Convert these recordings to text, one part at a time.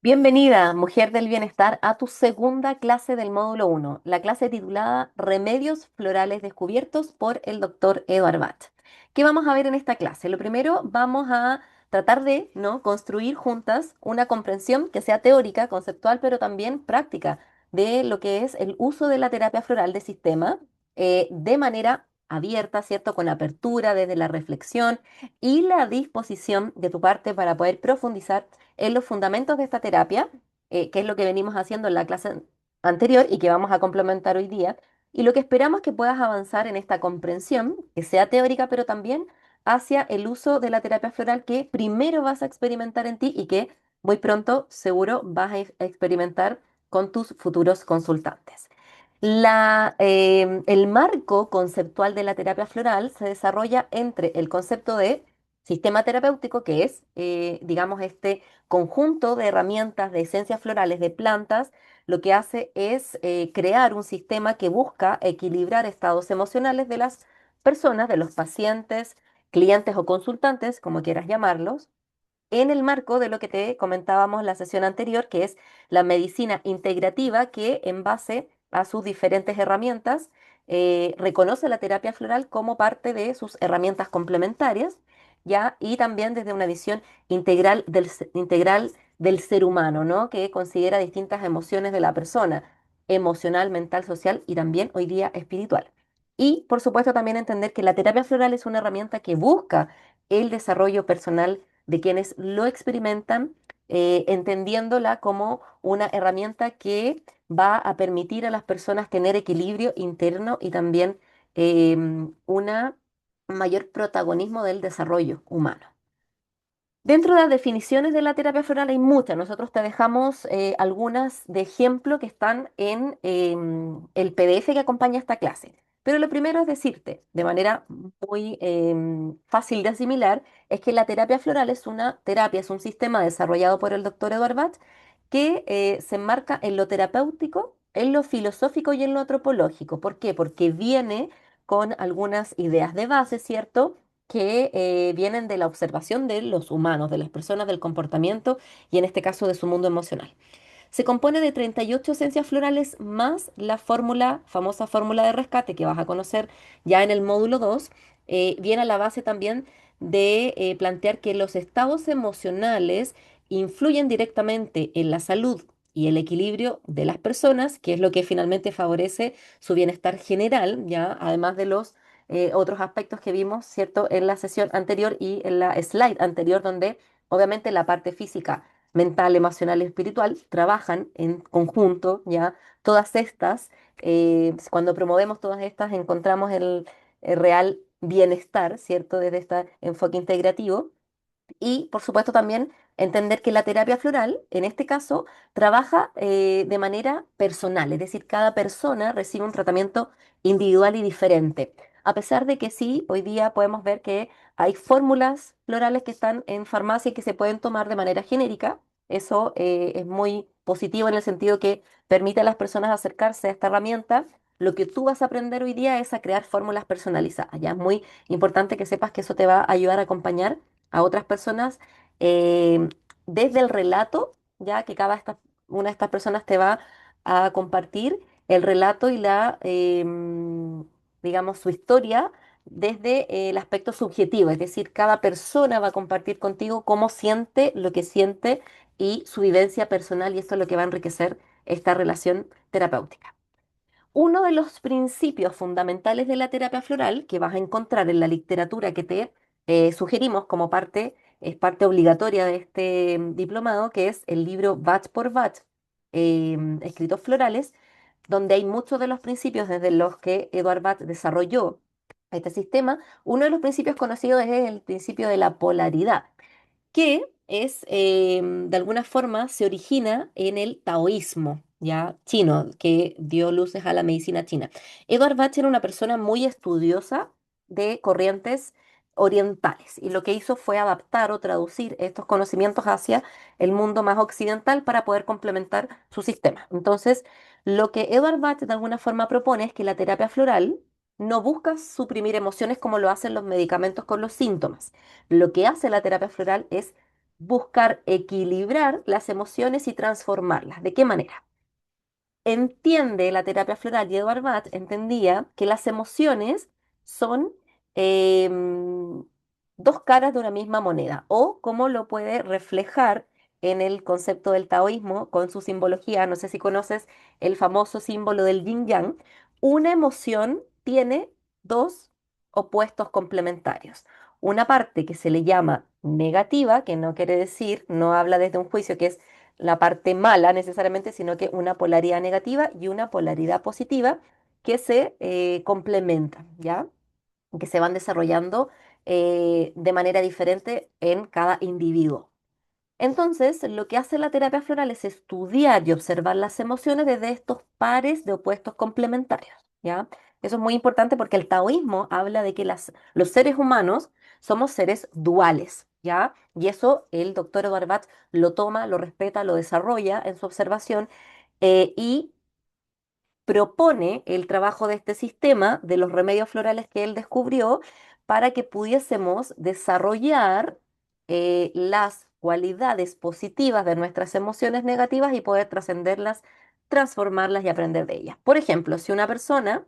Bienvenida, mujer del bienestar, a tu segunda clase del módulo uno, la clase titulada Remedios Florales Descubiertos por el doctor Edward Bach. ¿Qué vamos a ver en esta clase? Lo primero, vamos a tratar de, ¿no?, construir juntas una comprensión que sea teórica, conceptual, pero también práctica de lo que es el uso de la terapia floral de sistema de manera abierta, ¿cierto? Con apertura desde la reflexión y la disposición de tu parte para poder profundizar en los fundamentos de esta terapia, que es lo que venimos haciendo en la clase anterior y que vamos a complementar hoy día, y lo que esperamos que puedas avanzar en esta comprensión, que sea teórica, pero también hacia el uso de la terapia floral que primero vas a experimentar en ti y que muy pronto seguro vas a experimentar con tus futuros consultantes. El marco conceptual de la terapia floral se desarrolla entre el concepto de sistema terapéutico, que es, digamos, este conjunto de herramientas, de esencias florales, de plantas, lo que hace es crear un sistema que busca equilibrar estados emocionales de las personas, de los pacientes, clientes o consultantes, como quieras llamarlos, en el marco de lo que te comentábamos en la sesión anterior, que es la medicina integrativa, que en base a sus diferentes herramientas reconoce la terapia floral como parte de sus herramientas complementarias, ¿ya? Y también desde una visión integral del ser humano, ¿no? Que considera distintas emociones de la persona, emocional, mental, social y también hoy día espiritual. Y por supuesto también entender que la terapia floral es una herramienta que busca el desarrollo personal de quienes lo experimentan, entendiéndola como una herramienta que va a permitir a las personas tener equilibrio interno y también una mayor protagonismo del desarrollo humano. Dentro de las definiciones de la terapia floral hay muchas. Nosotros te dejamos algunas de ejemplo que están en el PDF que acompaña esta clase. Pero lo primero es decirte, de manera muy fácil de asimilar, es que la terapia floral es una terapia, es un sistema desarrollado por el doctor Edward Bach que se enmarca en lo terapéutico, en lo filosófico y en lo antropológico. ¿Por qué? Porque viene con algunas ideas de base, ¿cierto?, que vienen de la observación de los humanos, de las personas, del comportamiento y en este caso de su mundo emocional. Se compone de 38 esencias florales más la fórmula, famosa fórmula de rescate que vas a conocer ya en el módulo 2. Viene a la base también de plantear que los estados emocionales influyen directamente en la salud y el equilibrio de las personas, que es lo que finalmente favorece su bienestar general, ya además de los otros aspectos que vimos, ¿cierto?, en la sesión anterior y en la slide anterior, donde obviamente la parte física, mental, emocional y espiritual trabajan en conjunto, ¿ya? Todas estas, cuando promovemos todas estas, encontramos el real bienestar, ¿cierto? Desde este enfoque integrativo. Y, por supuesto, también entender que la terapia floral, en este caso, trabaja de manera personal, es decir, cada persona recibe un tratamiento individual y diferente. A pesar de que sí, hoy día podemos ver que hay fórmulas florales que están en farmacia y que se pueden tomar de manera genérica. Eso es muy positivo en el sentido que permite a las personas acercarse a esta herramienta. Lo que tú vas a aprender hoy día es a crear fórmulas personalizadas. Ya es muy importante que sepas que eso te va a ayudar a acompañar a otras personas eh, desde el relato, ya que una de estas personas te va a compartir el relato y digamos, su historia desde el aspecto subjetivo, es decir, cada persona va a compartir contigo cómo siente, lo que siente y su vivencia personal, y esto es lo que va a enriquecer esta relación terapéutica. Uno de los principios fundamentales de la terapia floral que vas a encontrar en la literatura que te sugerimos como parte, es parte obligatoria de este diplomado, que es el libro Bach por Bach, Escritos Florales, donde hay muchos de los principios desde los que Eduard Bach desarrolló este sistema. Uno de los principios conocidos es el principio de la polaridad que es, de alguna forma, se origina en el taoísmo, ya chino, que dio luces a la medicina china. Edward Bach era una persona muy estudiosa de corrientes orientales y lo que hizo fue adaptar o traducir estos conocimientos hacia el mundo más occidental para poder complementar su sistema. Entonces, lo que Edward Bach de alguna forma propone es que la terapia floral no busca suprimir emociones como lo hacen los medicamentos con los síntomas. Lo que hace la terapia floral es buscar equilibrar las emociones y transformarlas. ¿De qué manera? Entiende la terapia floral y Edward Bach entendía que las emociones son em, dos caras de una misma moneda, o como lo puede reflejar en el concepto del taoísmo con su simbología. No sé si conoces el famoso símbolo del yin yang. Una emoción tiene dos opuestos complementarios. Una parte que se le llama negativa, que no quiere decir, no habla desde un juicio, que es la parte mala necesariamente, sino que una polaridad negativa y una polaridad positiva que se complementan, ¿ya? Que se van desarrollando de manera diferente en cada individuo. Entonces, lo que hace la terapia floral es estudiar y observar las emociones desde estos pares de opuestos complementarios, ¿ya? Eso es muy importante porque el taoísmo habla de que los seres humanos somos seres duales, ¿ya? Y eso el doctor Edward Bach lo toma, lo respeta, lo desarrolla en su observación y propone el trabajo de este sistema, de los remedios florales que él descubrió, para que pudiésemos desarrollar las cualidades positivas de nuestras emociones negativas y poder trascenderlas, transformarlas y aprender de ellas. Por ejemplo, si una persona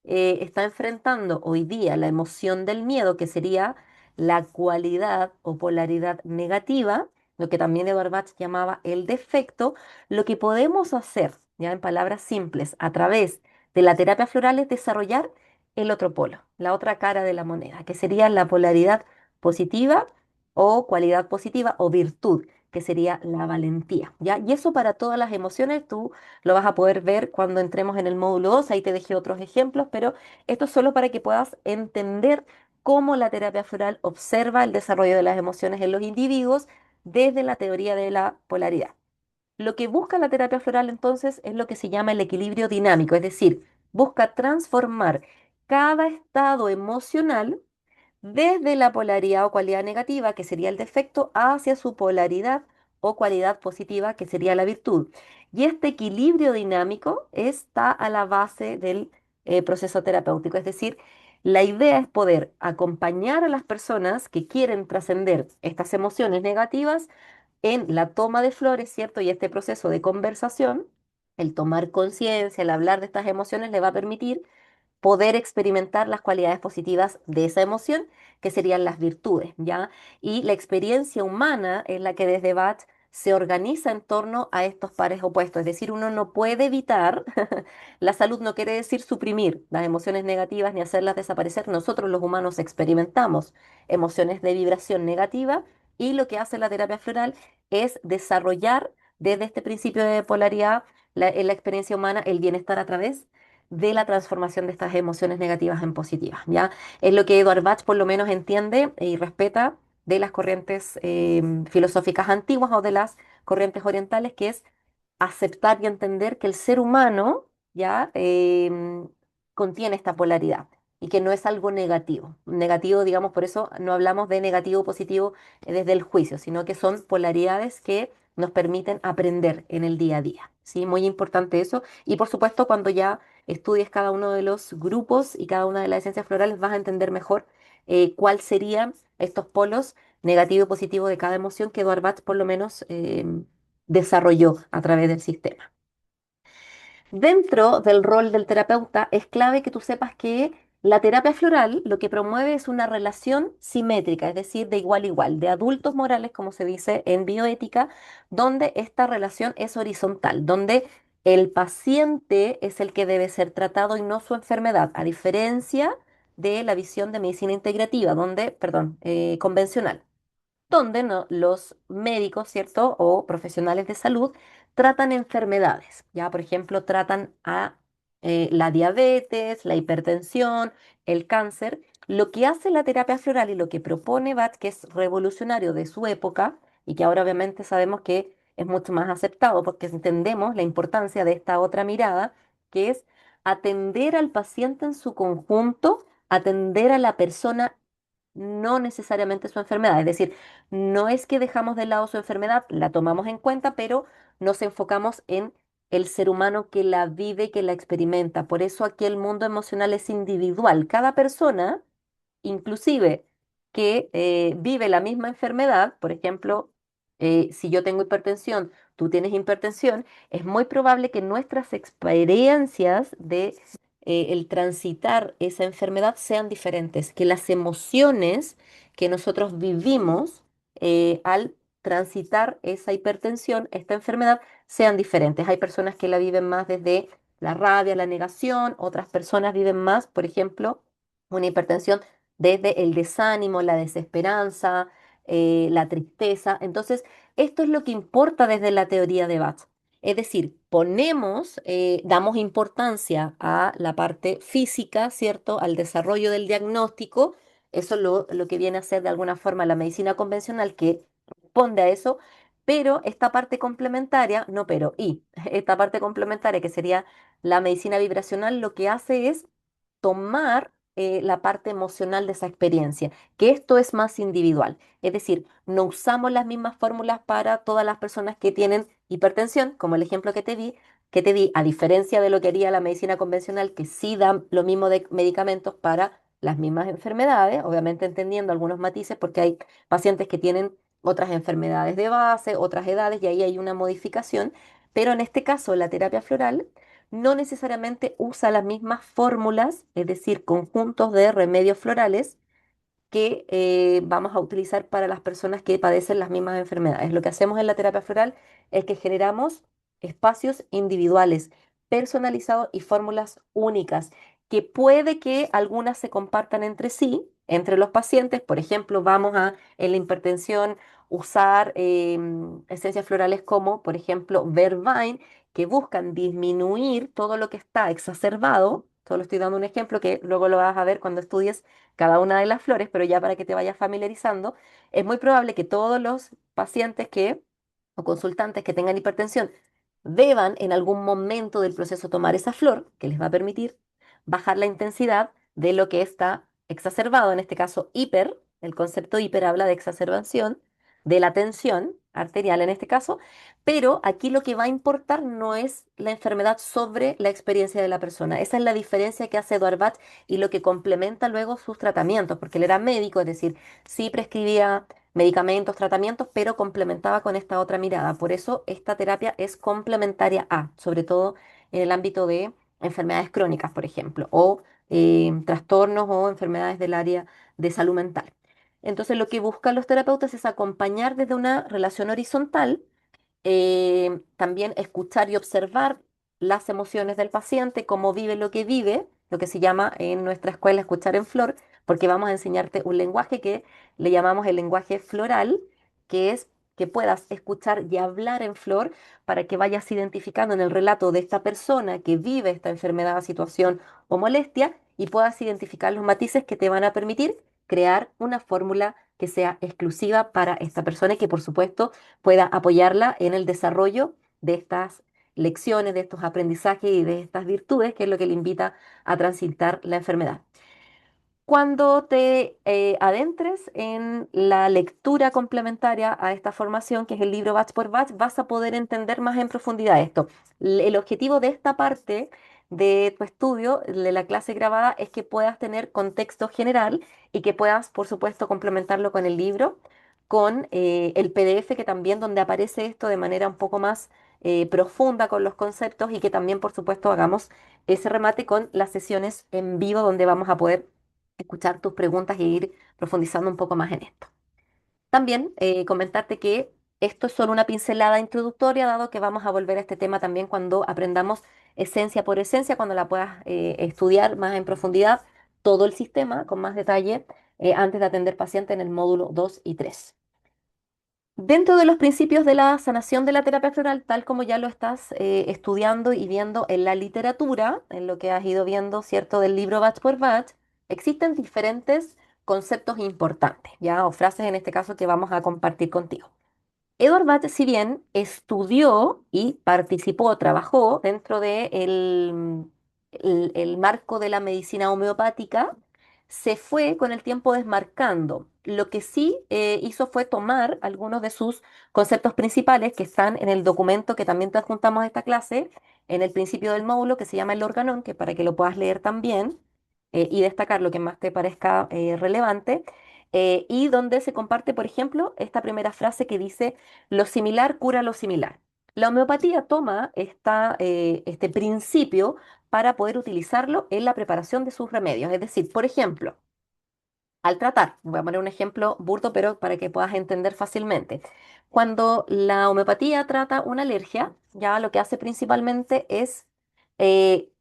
está enfrentando hoy día la emoción del miedo, que sería la cualidad o polaridad negativa, lo que también Eduard Bach llamaba el defecto, lo que podemos hacer, ya en palabras simples, a través de la terapia floral es desarrollar el otro polo, la otra cara de la moneda, que sería la polaridad positiva o cualidad positiva o virtud, que sería la valentía, ¿ya? Y eso para todas las emociones, tú lo vas a poder ver cuando entremos en el módulo 2. Ahí te dejé otros ejemplos, pero esto es solo para que puedas entender cómo la terapia floral observa el desarrollo de las emociones en los individuos desde la teoría de la polaridad. Lo que busca la terapia floral entonces es lo que se llama el equilibrio dinámico, es decir, busca transformar cada estado emocional desde la polaridad o cualidad negativa, que sería el defecto, hacia su polaridad o cualidad positiva, que sería la virtud. Y este equilibrio dinámico está a la base del proceso terapéutico. Es decir, la idea es poder acompañar a las personas que quieren trascender estas emociones negativas en la toma de flores, ¿cierto? Y este proceso de conversación, el tomar conciencia, el hablar de estas emociones, le va a permitir poder experimentar las cualidades positivas de esa emoción, que serían las virtudes, ¿ya? Y la experiencia humana es la que desde Bach se organiza en torno a estos pares opuestos. Es decir, uno no puede evitar, la salud no quiere decir suprimir las emociones negativas ni hacerlas desaparecer. Nosotros los humanos experimentamos emociones de vibración negativa y lo que hace la terapia floral es desarrollar desde este principio de polaridad en la experiencia humana el bienestar a través de la transformación de estas emociones negativas en positivas, ¿ya? Es lo que Edward Bach por lo menos entiende y respeta de las corrientes filosóficas antiguas o de las corrientes orientales, que es aceptar y entender que el ser humano ya contiene esta polaridad y que no es algo negativo. Negativo, digamos, por eso no hablamos de negativo o positivo desde el juicio, sino que son polaridades que nos permiten aprender en el día a día. ¿Sí? Muy importante eso. Y por supuesto, cuando ya estudies cada uno de los grupos y cada una de las esencias florales, vas a entender mejor cuál serían estos polos negativo y positivo de cada emoción que Eduard Bach por lo menos desarrolló a través del sistema. Dentro del rol del terapeuta es clave que tú sepas que la terapia floral lo que promueve es una relación simétrica, es decir, de igual a igual, de adultos morales, como se dice en bioética, donde esta relación es horizontal, donde el paciente es el que debe ser tratado y no su enfermedad, a diferencia de la visión de medicina integrativa, donde, perdón, convencional donde los médicos, ¿cierto? O profesionales de salud tratan enfermedades, ¿ya? Por ejemplo, tratan a la diabetes, la hipertensión, el cáncer. Lo que hace la terapia floral y lo que propone Bach, que es revolucionario de su época y que ahora obviamente sabemos que es mucho más aceptado porque entendemos la importancia de esta otra mirada, que es atender al paciente en su conjunto, atender a la persona, no necesariamente su enfermedad. Es decir, no es que dejamos de lado su enfermedad, la tomamos en cuenta, pero nos enfocamos en el ser humano que la vive, que la experimenta. Por eso aquí el mundo emocional es individual. Cada persona, inclusive que vive la misma enfermedad, por ejemplo, si yo tengo hipertensión, tú tienes hipertensión, es muy probable que nuestras experiencias de el transitar esa enfermedad sean diferentes, que las emociones que nosotros vivimos al transitar esa hipertensión, esta enfermedad, sean diferentes. Hay personas que la viven más desde la rabia, la negación, otras personas viven más, por ejemplo, una hipertensión desde el desánimo, la desesperanza, la tristeza. Entonces, esto es lo que importa desde la teoría de Bach. Es decir, damos importancia a la parte física, ¿cierto? Al desarrollo del diagnóstico. Eso es lo que viene a ser de alguna forma la medicina convencional que responde a eso. Pero esta parte complementaria, no pero, y esta parte complementaria que sería la medicina vibracional, lo que hace es tomar la parte emocional de esa experiencia, que esto es más individual. Es decir, no usamos las mismas fórmulas para todas las personas que tienen hipertensión, como el ejemplo que te di, a diferencia de lo que haría la medicina convencional, que sí da lo mismo de medicamentos para las mismas enfermedades, obviamente entendiendo algunos matices, porque hay pacientes que tienen otras enfermedades de base, otras edades, y ahí hay una modificación, pero en este caso la terapia floral no necesariamente usa las mismas fórmulas, es decir, conjuntos de remedios florales que vamos a utilizar para las personas que padecen las mismas enfermedades. Lo que hacemos en la terapia floral es que generamos espacios individuales, personalizados y fórmulas únicas, que puede que algunas se compartan entre sí, entre los pacientes. Por ejemplo, vamos a, en la hipertensión, usar esencias florales como, por ejemplo, Verbine, que buscan disminuir todo lo que está exacerbado. Solo estoy dando un ejemplo que luego lo vas a ver cuando estudies cada una de las flores, pero ya para que te vayas familiarizando, es muy probable que todos los pacientes o consultantes que tengan hipertensión deban en algún momento del proceso tomar esa flor que les va a permitir bajar la intensidad de lo que está exacerbado, en este caso hiper, el concepto hiper habla de exacerbación de la tensión arterial en este caso, pero aquí lo que va a importar no es la enfermedad sobre la experiencia de la persona. Esa es la diferencia que hace Eduard Bach y lo que complementa luego sus tratamientos, porque él era médico, es decir, sí prescribía medicamentos, tratamientos, pero complementaba con esta otra mirada. Por eso esta terapia es complementaria a, sobre todo en el ámbito de enfermedades crónicas, por ejemplo, o trastornos o enfermedades del área de salud mental. Entonces, lo que buscan los terapeutas es acompañar desde una relación horizontal, también escuchar y observar las emociones del paciente, cómo vive lo que vive, lo que se llama en nuestra escuela escuchar en flor, porque vamos a enseñarte un lenguaje que le llamamos el lenguaje floral, que es que puedas escuchar y hablar en flor para que vayas identificando en el relato de esta persona que vive esta enfermedad, situación o molestia y puedas identificar los matices que te van a permitir crear una fórmula que sea exclusiva para esta persona y que por supuesto pueda apoyarla en el desarrollo de estas lecciones, de estos aprendizajes y de estas virtudes, que es lo que le invita a transitar la enfermedad. Cuando te adentres en la lectura complementaria a esta formación, que es el libro Batch por Batch, vas a poder entender más en profundidad esto. El objetivo de esta parte de tu estudio, de la clase grabada, es que puedas tener contexto general y que puedas, por supuesto, complementarlo con el libro, con el PDF que también donde aparece esto de manera un poco más profunda con los conceptos y que también, por supuesto, hagamos ese remate con las sesiones en vivo donde vamos a poder escuchar tus preguntas e ir profundizando un poco más en esto. También comentarte que esto es solo una pincelada introductoria, dado que vamos a volver a este tema también cuando aprendamos esencia por esencia, cuando la puedas estudiar más en profundidad, todo el sistema con más detalle, antes de atender paciente en el módulo 2 y 3. Dentro de los principios de la sanación de la terapia floral, tal como ya lo estás estudiando y viendo en la literatura, en lo que has ido viendo, ¿cierto?, del libro Batch por Batch, existen diferentes conceptos importantes, ¿ya? O frases en este caso que vamos a compartir contigo. Edward Bach, si bien estudió y participó, trabajó dentro de el marco de la medicina homeopática, se fue con el tiempo desmarcando. Lo que sí hizo fue tomar algunos de sus conceptos principales que están en el documento que también te adjuntamos a esta clase, en el principio del módulo que se llama el organón, que para que lo puedas leer también y destacar lo que más te parezca relevante. y donde se comparte, por ejemplo, esta primera frase que dice, lo similar cura lo similar. La homeopatía toma este principio para poder utilizarlo en la preparación de sus remedios. Es decir, por ejemplo, al tratar, voy a poner un ejemplo burdo, pero para que puedas entender fácilmente. Cuando la homeopatía trata una alergia, ya lo que hace principalmente es eh,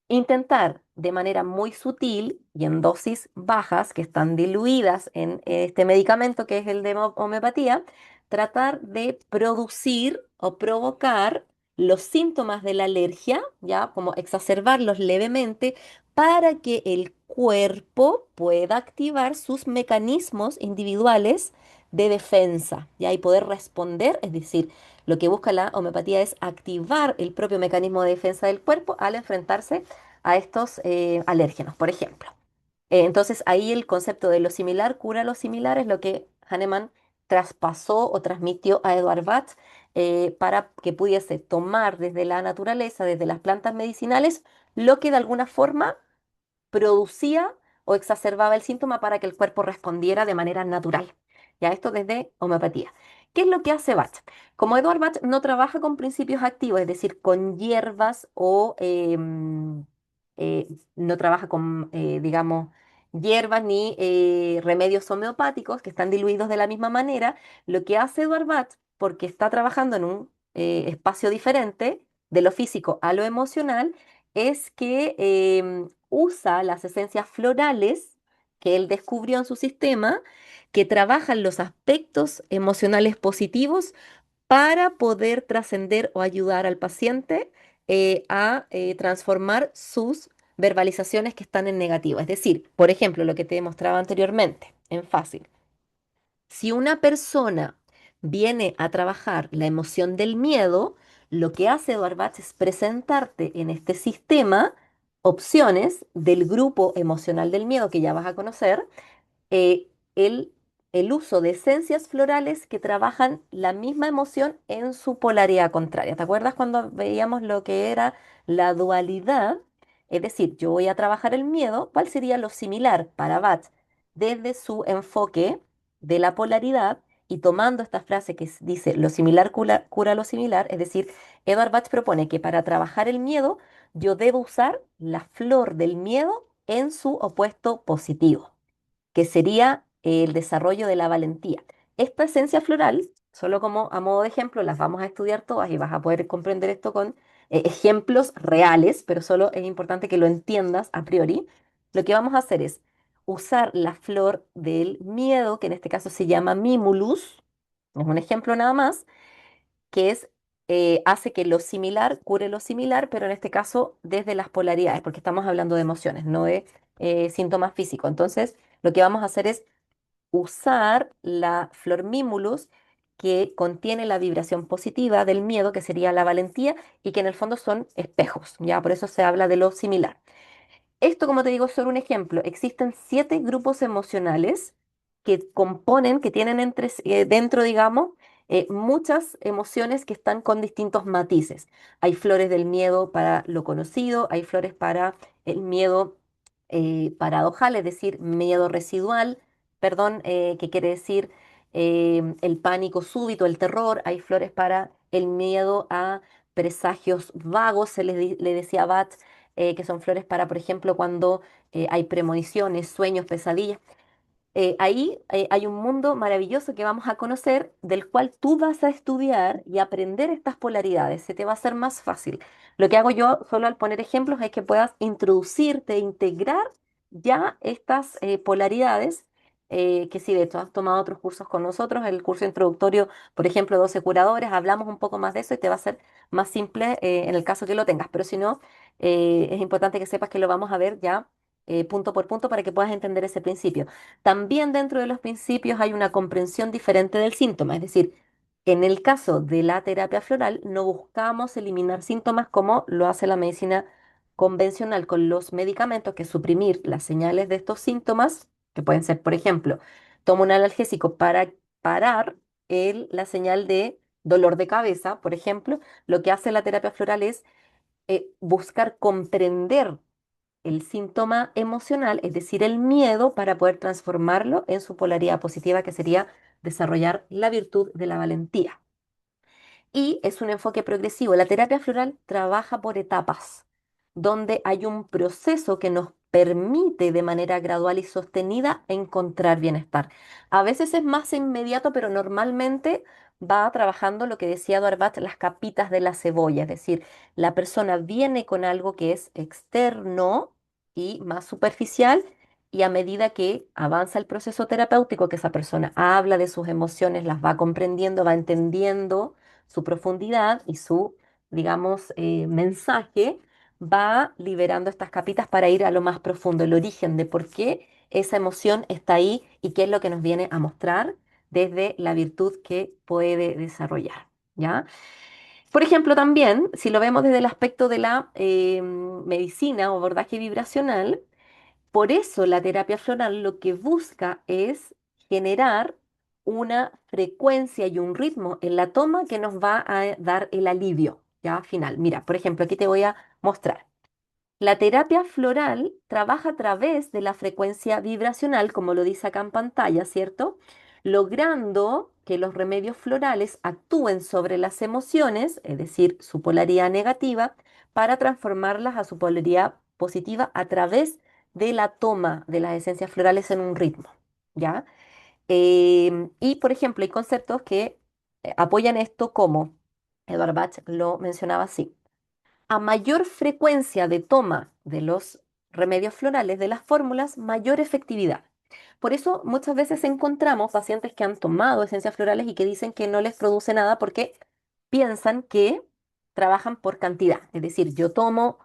intentar de manera muy sutil y en dosis bajas, que están diluidas en este medicamento que es el de homeopatía, tratar de producir o provocar los síntomas de la alergia, ya como exacerbarlos levemente para que el cuerpo pueda activar sus mecanismos individuales de defensa, ¿ya? Y poder responder, es decir, lo que busca la homeopatía es activar el propio mecanismo de defensa del cuerpo al enfrentarse a estos alérgenos, por ejemplo. Entonces ahí el concepto de lo similar cura lo similar es lo que Hahnemann traspasó o transmitió a Eduard Bach para que pudiese tomar desde la naturaleza, desde las plantas medicinales, lo que de alguna forma producía o exacerbaba el síntoma para que el cuerpo respondiera de manera natural. Ya esto desde homeopatía. ¿Qué es lo que hace Bach? Como Edward Bach no trabaja con principios activos, es decir, con hierbas o no trabaja con, digamos, hierbas ni remedios homeopáticos que están diluidos de la misma manera, lo que hace Edward Bach, porque está trabajando en un espacio diferente, de lo físico a lo emocional, es que usa las esencias florales que él descubrió en su sistema, que trabajan los aspectos emocionales positivos para poder trascender o ayudar al paciente a transformar sus verbalizaciones que están en negativo. Es decir, por ejemplo, lo que te demostraba anteriormente, en fácil. Si una persona viene a trabajar la emoción del miedo, lo que hace Eduard Bach es presentarte en este sistema opciones del grupo emocional del miedo que ya vas a conocer, eh, el, el uso de esencias florales que trabajan la misma emoción en su polaridad contraria. ¿Te acuerdas cuando veíamos lo que era la dualidad? Es decir, yo voy a trabajar el miedo, ¿cuál sería lo similar para Bach desde su enfoque de la polaridad? Y tomando esta frase que dice lo similar cura lo similar, es decir, Edward Bach propone que para trabajar el miedo yo debo usar la flor del miedo en su opuesto positivo, que sería el desarrollo de la valentía. Esta esencia floral, solo como a modo de ejemplo, las vamos a estudiar todas y vas a poder comprender esto con ejemplos reales, pero solo es importante que lo entiendas a priori. Lo que vamos a hacer es usar la flor del miedo, que en este caso se llama Mimulus, es un ejemplo nada más, que es, hace que lo similar cure lo similar, pero en este caso desde las polaridades, porque estamos hablando de emociones, no de síntomas físicos. Entonces, lo que vamos a hacer es usar la flor Mimulus, que contiene la vibración positiva del miedo, que sería la valentía, y que en el fondo son espejos, ¿ya? Por eso se habla de lo similar. Esto, como te digo, es solo un ejemplo. Existen 7 grupos emocionales que componen, que tienen dentro, digamos, muchas emociones que están con distintos matices. Hay flores del miedo para lo conocido, hay flores para el miedo paradojal, es decir, miedo residual, perdón, que quiere decir el pánico súbito, el terror. Hay flores para el miedo a presagios vagos, le decía Bach, que son flores para, por ejemplo, cuando hay premoniciones, sueños, pesadillas. Ahí hay un mundo maravilloso que vamos a conocer, del cual tú vas a estudiar y aprender estas polaridades. Se te va a hacer más fácil. Lo que hago yo, solo al poner ejemplos, es que puedas introducirte, integrar ya estas polaridades, que si de hecho has tomado otros cursos con nosotros, el curso introductorio, por ejemplo, 12 curadores, hablamos un poco más de eso y te va a ser más simple en el caso que lo tengas. Pero si no, es importante que sepas que lo vamos a ver ya punto por punto para que puedas entender ese principio. También dentro de los principios hay una comprensión diferente del síntoma, es decir, en el caso de la terapia floral no buscamos eliminar síntomas como lo hace la medicina convencional con los medicamentos, que es suprimir las señales de estos síntomas, que pueden ser, por ejemplo, tomo un analgésico para parar la señal de dolor de cabeza, por ejemplo. Lo que hace la terapia floral es buscar comprender el síntoma emocional, es decir, el miedo, para poder transformarlo en su polaridad positiva, que sería desarrollar la virtud de la valentía. Y es un enfoque progresivo. La terapia floral trabaja por etapas, donde hay un proceso que nos permite de manera gradual y sostenida encontrar bienestar. A veces es más inmediato, pero normalmente va trabajando lo que decía Eduard, las capitas de la cebolla, es decir, la persona viene con algo que es externo y más superficial. Y a medida que avanza el proceso terapéutico, que esa persona habla de sus emociones, las va comprendiendo, va entendiendo su profundidad y su, digamos, mensaje, va liberando estas capitas para ir a lo más profundo, el origen de por qué esa emoción está ahí y qué es lo que nos viene a mostrar desde la virtud que puede desarrollar, ¿ya? Por ejemplo, también, si lo vemos desde el aspecto de la medicina o abordaje vibracional, por eso la terapia floral lo que busca es generar una frecuencia y un ritmo en la toma que nos va a dar el alivio, ya final. Mira, por ejemplo, aquí te voy a mostrar. La terapia floral trabaja a través de la frecuencia vibracional, como lo dice acá en pantalla, ¿cierto? Logrando que los remedios florales actúen sobre las emociones, es decir, su polaridad negativa, para transformarlas a su polaridad positiva a través de la toma de las esencias florales en un ritmo, ¿ya? Y, por ejemplo, hay conceptos que apoyan esto como Edward Bach lo mencionaba así: a mayor frecuencia de toma de los remedios florales, de las fórmulas, mayor efectividad. Por eso muchas veces encontramos pacientes que han tomado esencias florales y que dicen que no les produce nada porque piensan que trabajan por cantidad. Es decir, yo tomo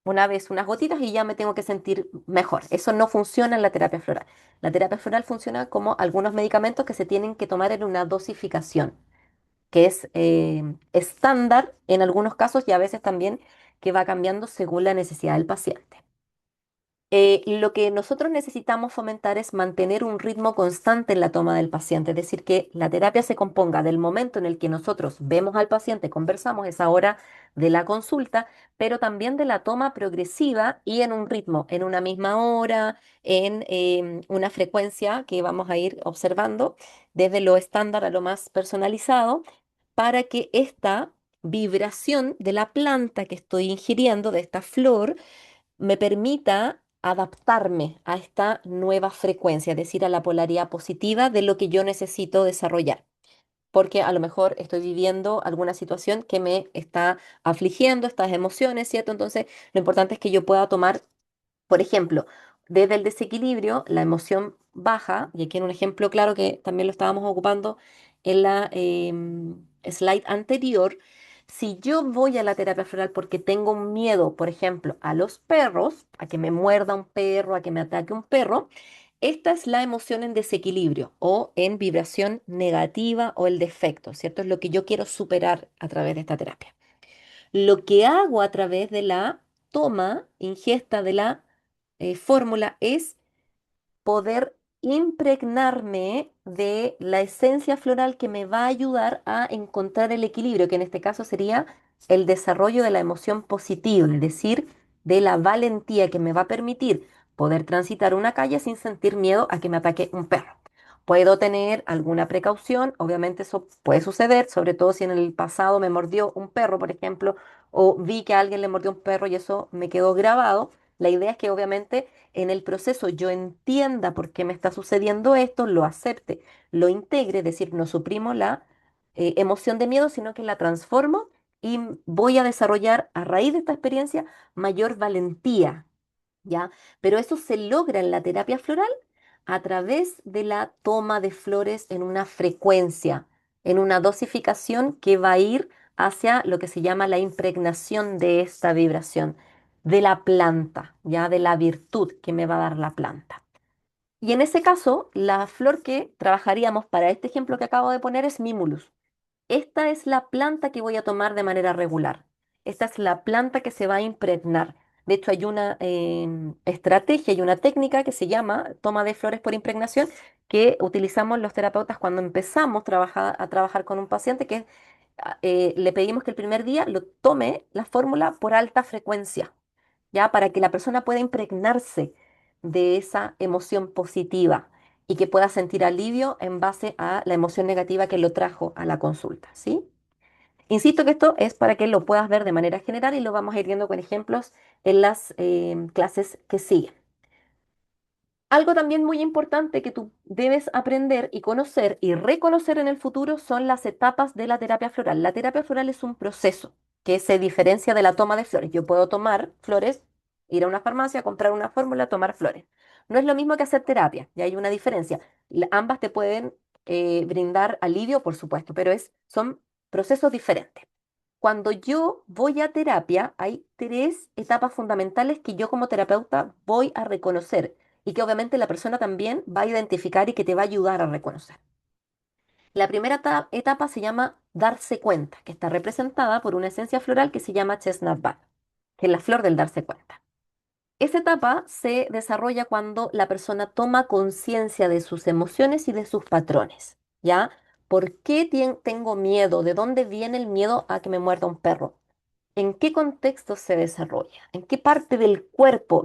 una vez unas gotitas y ya me tengo que sentir mejor. Eso no funciona en la terapia floral. La terapia floral funciona como algunos medicamentos que se tienen que tomar en una dosificación que es estándar en algunos casos y a veces también que va cambiando según la necesidad del paciente. Lo que nosotros necesitamos fomentar es mantener un ritmo constante en la toma del paciente, es decir, que la terapia se componga del momento en el que nosotros vemos al paciente, conversamos, esa hora de la consulta, pero también de la toma progresiva y en un ritmo, en una misma hora, en una frecuencia que vamos a ir observando desde lo estándar a lo más personalizado, para que esta vibración de la planta que estoy ingiriendo, de esta flor, me permita adaptarme a esta nueva frecuencia, es decir, a la polaridad positiva de lo que yo necesito desarrollar. Porque a lo mejor estoy viviendo alguna situación que me está afligiendo, estas emociones, ¿cierto? Entonces, lo importante es que yo pueda tomar, por ejemplo, desde el desequilibrio, la emoción baja, y aquí en un ejemplo claro que también lo estábamos ocupando en la slide anterior. Si yo voy a la terapia floral porque tengo un miedo, por ejemplo, a los perros, a que me muerda un perro, a que me ataque un perro, esta es la emoción en desequilibrio o en vibración negativa o el defecto, ¿cierto? Es lo que yo quiero superar a través de esta terapia. Lo que hago a través de la toma, ingesta de la fórmula es poder impregnarme de la esencia floral que me va a ayudar a encontrar el equilibrio, que en este caso sería el desarrollo de la emoción positiva, es decir, de la valentía que me va a permitir poder transitar una calle sin sentir miedo a que me ataque un perro. Puedo tener alguna precaución, obviamente eso puede suceder, sobre todo si en el pasado me mordió un perro, por ejemplo, o vi que a alguien le mordió un perro y eso me quedó grabado. La idea es que obviamente en el proceso yo entienda por qué me está sucediendo esto, lo acepte, lo integre, es decir, no suprimo la emoción de miedo, sino que la transformo y voy a desarrollar a raíz de esta experiencia mayor valentía, ¿ya? Pero eso se logra en la terapia floral a través de la toma de flores en una frecuencia, en una dosificación que va a ir hacia lo que se llama la impregnación de esta vibración, de la planta, ya de la virtud que me va a dar la planta. Y en ese caso, la flor que trabajaríamos para este ejemplo que acabo de poner es Mimulus. Esta es la planta que voy a tomar de manera regular. Esta es la planta que se va a impregnar. De hecho, hay una estrategia y una técnica que se llama toma de flores por impregnación que utilizamos los terapeutas cuando empezamos a trabajar con un paciente, que le pedimos que el primer día lo tome la fórmula por alta frecuencia. ¿ya? Para que la persona pueda impregnarse de esa emoción positiva y que pueda sentir alivio en base a la emoción negativa que lo trajo a la consulta, ¿sí? Insisto que esto es para que lo puedas ver de manera general y lo vamos a ir viendo con ejemplos en las clases que siguen. Algo también muy importante que tú debes aprender y conocer y reconocer en el futuro son las etapas de la terapia floral. La terapia floral es un proceso que se diferencia de la toma de flores. Yo puedo tomar flores, ir a una farmacia, comprar una fórmula, tomar flores. No es lo mismo que hacer terapia, y hay una diferencia. Ambas te pueden brindar alivio, por supuesto, pero son procesos diferentes. Cuando yo voy a terapia, hay tres etapas fundamentales que yo como terapeuta voy a reconocer y que obviamente la persona también va a identificar y que te va a ayudar a reconocer. La primera etapa se llama darse cuenta, que está representada por una esencia floral que se llama chestnut bud, que es la flor del darse cuenta. Esa etapa se desarrolla cuando la persona toma conciencia de sus emociones y de sus patrones, ¿ya? ¿Por qué tengo miedo? ¿De dónde viene el miedo a que me muerda un perro? ¿En qué contexto se desarrolla? ¿En qué parte del cuerpo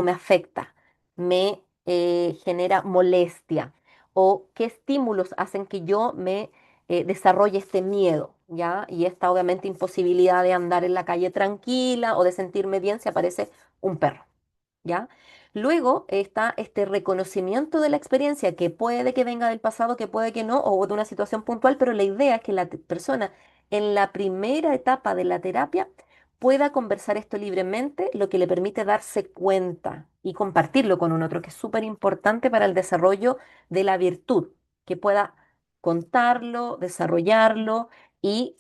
me afecta? ¿Me genera molestia? ¿O qué estímulos hacen que yo me desarrolle este miedo? ¿Ya? Y esta obviamente imposibilidad de andar en la calle tranquila o de sentirme bien si aparece un perro. ¿Ya? Luego está este reconocimiento de la experiencia que puede que venga del pasado, que puede que no, o de una situación puntual, pero la idea es que la persona en la primera etapa de la terapia pueda conversar esto libremente, lo que le permite darse cuenta y compartirlo con un otro, que es súper importante para el desarrollo de la virtud, que pueda contarlo, desarrollarlo y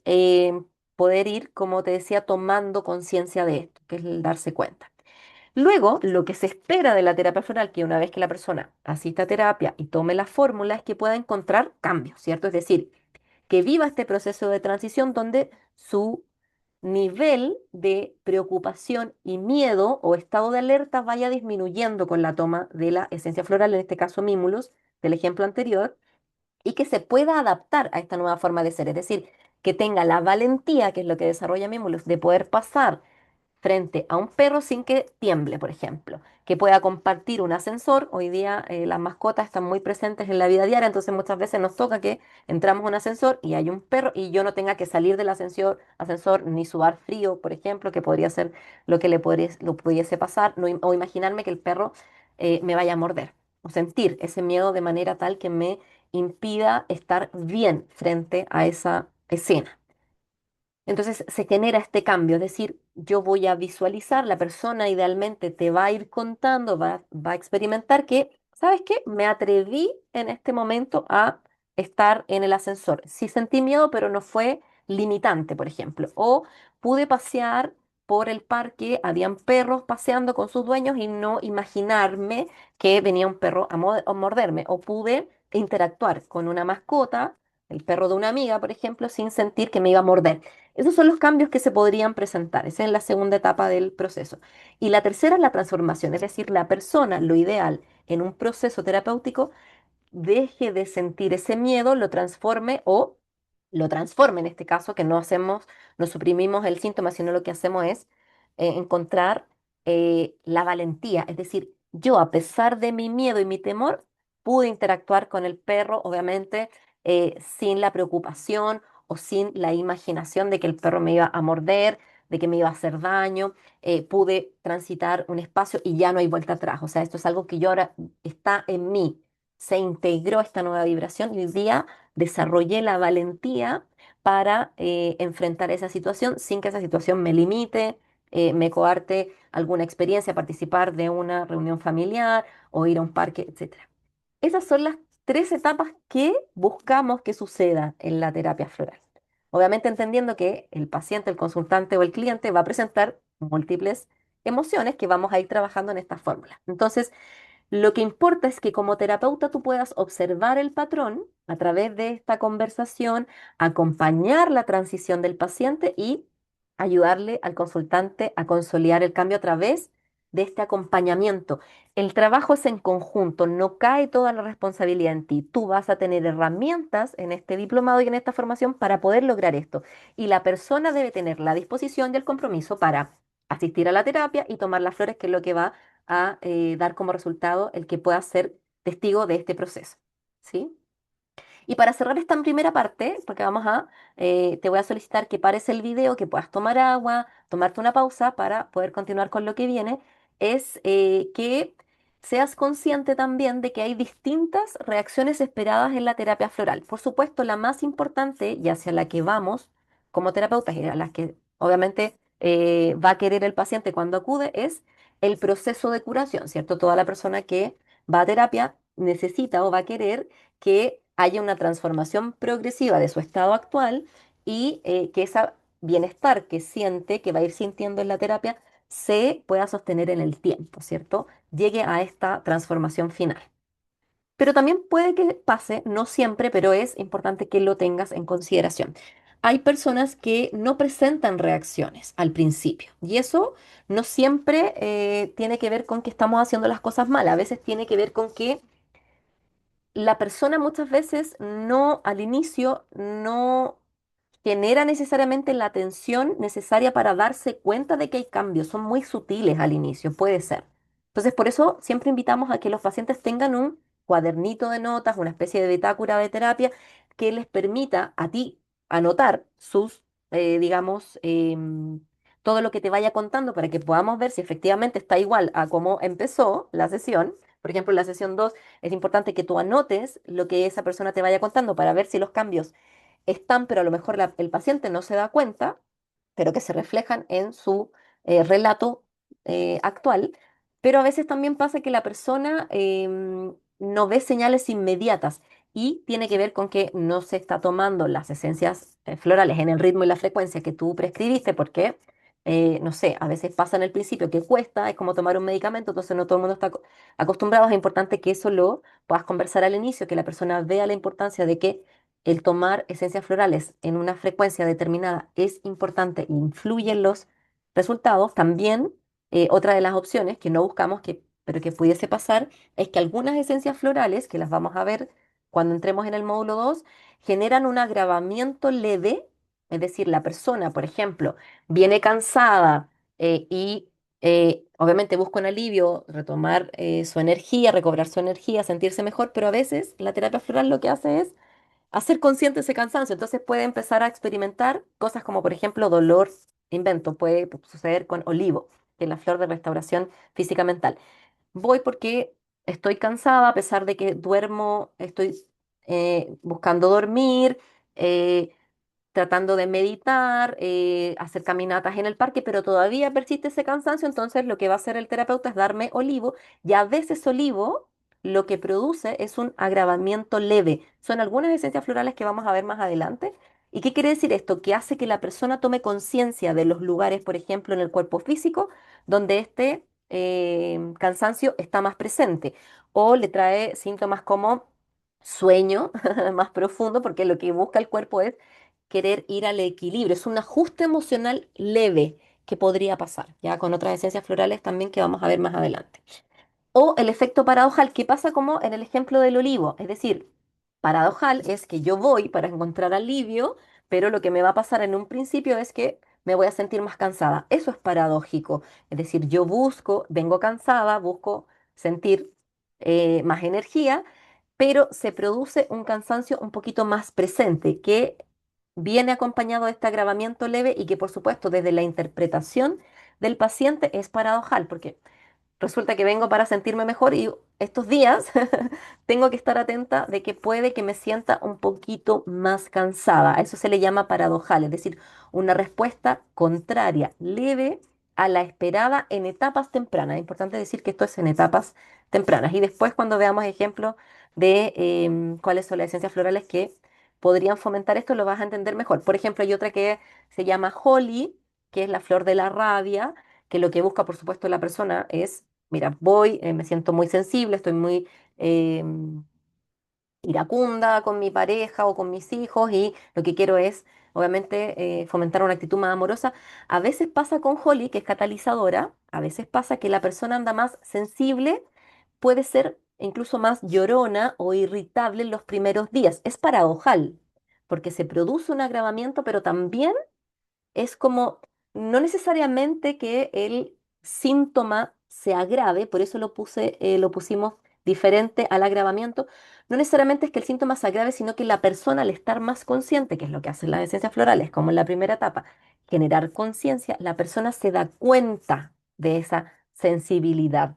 poder ir, como te decía, tomando conciencia de esto, que es el darse cuenta. Luego, lo que se espera de la terapia floral, que una vez que la persona asista a terapia y tome la fórmula, es que pueda encontrar cambios, ¿cierto? Es decir, que viva este proceso de transición donde su nivel de preocupación y miedo o estado de alerta vaya disminuyendo con la toma de la esencia floral, en este caso Mimulus, del ejemplo anterior, y que se pueda adaptar a esta nueva forma de ser. Es decir, que tenga la valentía, que es lo que desarrolla Mimulus, de poder pasar frente a un perro sin que tiemble, por ejemplo, que pueda compartir un ascensor. Hoy día las mascotas están muy presentes en la vida diaria, entonces muchas veces nos toca que entramos a un ascensor y hay un perro y yo no tenga que salir del ascensor ni sudar frío, por ejemplo, que podría ser lo que lo pudiese pasar, o imaginarme que el perro me vaya a morder, o sentir ese miedo de manera tal que me impida estar bien frente a esa escena. Entonces se genera este cambio, es decir, yo voy a visualizar, la persona idealmente te va a ir contando, va a experimentar que, ¿sabes qué? Me atreví en este momento a estar en el ascensor. Sí sentí miedo, pero no fue limitante, por ejemplo. O pude pasear por el parque, habían perros paseando con sus dueños y no imaginarme que venía un perro a morderme. O pude interactuar con una mascota, el perro de una amiga, por ejemplo, sin sentir que me iba a morder. Esos son los cambios que se podrían presentar. Esa es la segunda etapa del proceso. Y la tercera es la transformación, es decir, la persona, lo ideal en un proceso terapéutico, deje de sentir ese miedo, lo transforme o lo transforme en este caso, que no hacemos, no suprimimos el síntoma, sino lo que hacemos es encontrar la valentía. Es decir, yo a pesar de mi miedo y mi temor, pude interactuar con el perro, obviamente, sin la preocupación o sin la imaginación de que el perro me iba a morder, de que me iba a hacer daño. Pude transitar un espacio y ya no hay vuelta atrás. O sea, esto es algo que yo ahora está en mí. Se integró esta nueva vibración y hoy día desarrollé la valentía para enfrentar esa situación sin que esa situación me limite, me coarte alguna experiencia, participar de una reunión familiar o ir a un parque, etcétera. Esas son las tres etapas que buscamos que suceda en la terapia floral. Obviamente entendiendo que el paciente, el consultante o el cliente va a presentar múltiples emociones que vamos a ir trabajando en esta fórmula. Entonces, lo que importa es que como terapeuta tú puedas observar el patrón a través de esta conversación, acompañar la transición del paciente y ayudarle al consultante a consolidar el cambio a través de este acompañamiento. El trabajo es en conjunto, no cae toda la responsabilidad en ti. Tú vas a tener herramientas en este diplomado y en esta formación para poder lograr esto. Y la persona debe tener la disposición y el compromiso para asistir a la terapia y tomar las flores, que es lo que va a dar como resultado el que pueda ser testigo de este proceso. ¿Sí? Y para cerrar esta primera parte, porque te voy a solicitar que pares el video, que puedas tomar agua, tomarte una pausa para poder continuar con lo que viene, es que seas consciente también de que hay distintas reacciones esperadas en la terapia floral. Por supuesto, la más importante y hacia la que vamos como terapeutas y a las que obviamente va a querer el paciente cuando acude es el proceso de curación, ¿cierto? Toda la persona que va a terapia necesita o va a querer que haya una transformación progresiva de su estado actual y que ese bienestar que siente, que va a ir sintiendo en la terapia, se pueda sostener en el tiempo, ¿cierto? Llegue a esta transformación final. Pero también puede que pase, no siempre, pero es importante que lo tengas en consideración. Hay personas que no presentan reacciones al principio y eso no siempre tiene que ver con que estamos haciendo las cosas mal, a veces tiene que ver con que la persona muchas veces no, al inicio, no genera necesariamente la atención necesaria para darse cuenta de que hay cambios. Son muy sutiles al inicio, puede ser. Entonces, por eso siempre invitamos a que los pacientes tengan un cuadernito de notas, una especie de bitácora de terapia que les permita a ti anotar digamos, todo lo que te vaya contando para que podamos ver si efectivamente está igual a cómo empezó la sesión. Por ejemplo, en la sesión 2 es importante que tú anotes lo que esa persona te vaya contando para ver si los cambios están, pero a lo mejor el paciente no se da cuenta, pero que se reflejan en su relato actual. Pero a veces también pasa que la persona no ve señales inmediatas y tiene que ver con que no se está tomando las esencias florales en el ritmo y la frecuencia que tú prescribiste, porque, no sé, a veces pasa en el principio que cuesta, es como tomar un medicamento, entonces no todo el mundo está acostumbrado. Es importante que eso lo puedas conversar al inicio, que la persona vea la importancia de que el tomar esencias florales en una frecuencia determinada es importante e influye en los resultados. También otra de las opciones que no buscamos, pero que pudiese pasar, es que algunas esencias florales, que las vamos a ver cuando entremos en el módulo 2, generan un agravamiento leve, es decir, la persona, por ejemplo, viene cansada y obviamente busca un alivio, retomar su energía, recobrar su energía, sentirse mejor, pero a veces la terapia floral lo que hace es hacer consciente ese cansancio. Entonces puede empezar a experimentar cosas como, por ejemplo, dolor, invento, puede suceder con olivo, que es la flor de restauración física mental. Voy porque estoy cansada, a pesar de que duermo, estoy buscando dormir, eh, tratando de meditar, hacer caminatas en el parque, pero todavía persiste ese cansancio, entonces lo que va a hacer el terapeuta es darme olivo y a veces olivo lo que produce es un agravamiento leve. Son algunas esencias florales que vamos a ver más adelante. ¿Y qué quiere decir esto? Que hace que la persona tome conciencia de los lugares, por ejemplo, en el cuerpo físico, donde este cansancio está más presente o le trae síntomas como sueño más profundo, porque lo que busca el cuerpo es querer ir al equilibrio. Es un ajuste emocional leve que podría pasar, ya con otras esencias florales también que vamos a ver más adelante. O el efecto paradojal, que pasa como en el ejemplo del olivo. Es decir, paradojal es que yo voy para encontrar alivio, pero lo que me va a pasar en un principio es que me voy a sentir más cansada. Eso es paradójico. Es decir, yo busco, vengo cansada, busco sentir más energía, pero se produce un cansancio un poquito más presente, que viene acompañado de este agravamiento leve y que, por supuesto, desde la interpretación del paciente es paradojal, porque resulta que vengo para sentirme mejor y estos días tengo que estar atenta de que puede que me sienta un poquito más cansada. A eso se le llama paradojal, es decir, una respuesta contraria, leve a la esperada en etapas tempranas. Es importante decir que esto es en etapas tempranas. Y después cuando veamos ejemplos de cuáles son las esencias florales que podrían fomentar esto, lo vas a entender mejor. Por ejemplo, hay otra que se llama holly, que es la flor de la rabia, que lo que busca, por supuesto, la persona es, mira, voy, me siento muy sensible, estoy muy iracunda con mi pareja o con mis hijos y lo que quiero es, obviamente, fomentar una actitud más amorosa. A veces pasa con Holly, que es catalizadora, a veces pasa que la persona anda más sensible, puede ser incluso más llorona o irritable en los primeros días. Es paradojal, porque se produce un agravamiento, pero también es como no necesariamente que el síntoma se agrave, por eso lo pusimos diferente al agravamiento. No necesariamente es que el síntoma se agrave, sino que la persona al estar más consciente, que es lo que hacen las esencias florales, como en la primera etapa, generar conciencia, la persona se da cuenta de esa sensibilidad.